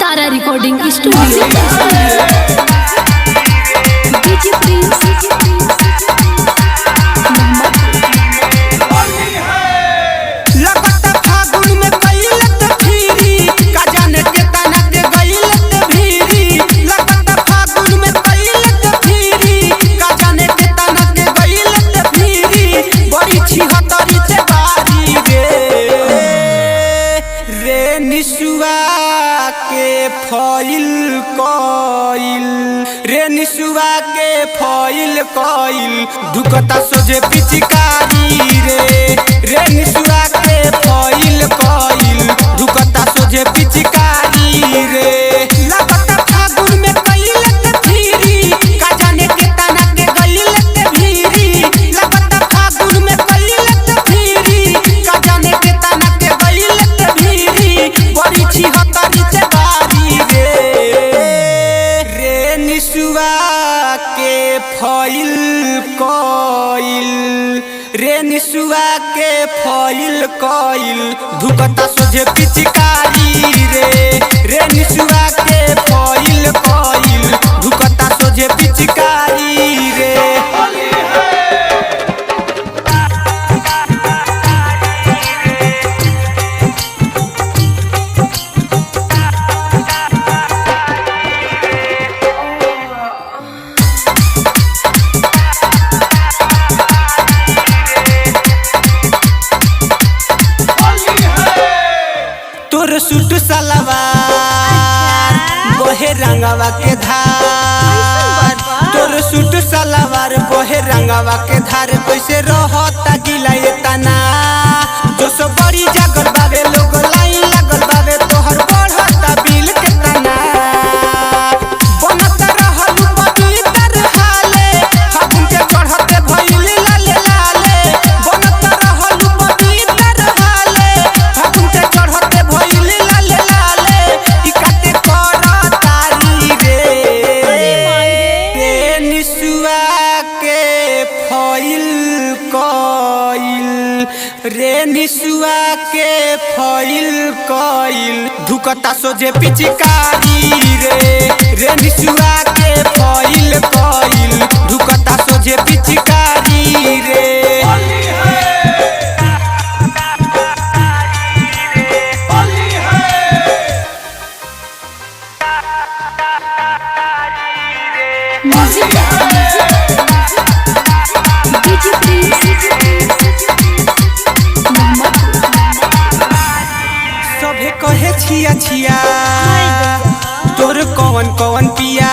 तारा recording studio. निसुआ के foil coil दुकता सोझे पिचकारी रे निसुआ के फॉइल कॉइल दुकता सोझे पिचकारी रे लगता फागुन में कइलत फिरी का जाने के तना के गइलत भीरी लगता फागुन में कइलत फिरी का जाने के तना के गइलत भीरी बड़ी छिहत्तरी से बारी रे निसुआ के फॉइल कॉइल रे निसुआ के फॉइल कॉइल धुकता सोझे पिचकारी रे निसुआ के फॉइल कॉइल धुकता सोझे पिचकारी रे सूट सलवार बोहे रंगवा के धार तोर सूट सलवार बोहे रंगवा के धार कैसे रहता गिला ये तना जो सो बड़ी जागल बावे लोग लाइन लागल बावे तोहर बढ़ता बिल के तना बनत रहलू पवित्र हाले फागुन के चढ़ते भइल लाले लाले बनत रहलू पवित्र हाले फागुन के चढ़ते भइल रे निसुआ के फॉइल कॉइल धुकता सोझे पिचकारी रे निसुआ के फॉइल कॉइल धुकता सोझे पिचकारी रे सभे कहे छिया छिया तोर कौन कौन पिया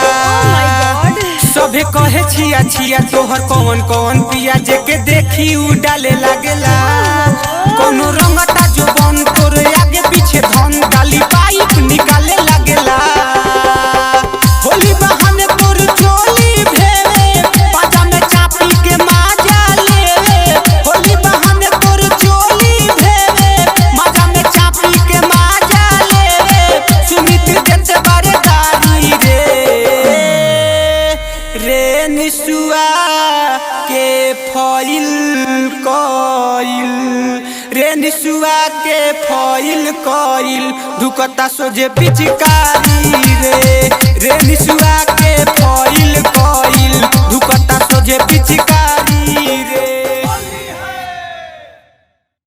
सभे कहे छिया छिया तोहर कौन कौन पिया जेके देखी उ डाले लागेला कोनो रंगता जो बन तोर आगे पीछे धन डाली पाइप निकाले लागेला होली बहाने तोर चोली भेवे पाजा में चापी के माजा लेवे होली बहाने तोर चोली भेवे माजा में चापी के माजा लेवे सुमित देते बारे दारी रे निसुआ के फॉइल कॉइल रे निसुआ के फॉइल कॉइल धुकता सोझे पिचकारी रे निसुआ के फॉइल कॉइल धुकता सोझे पिचकारी।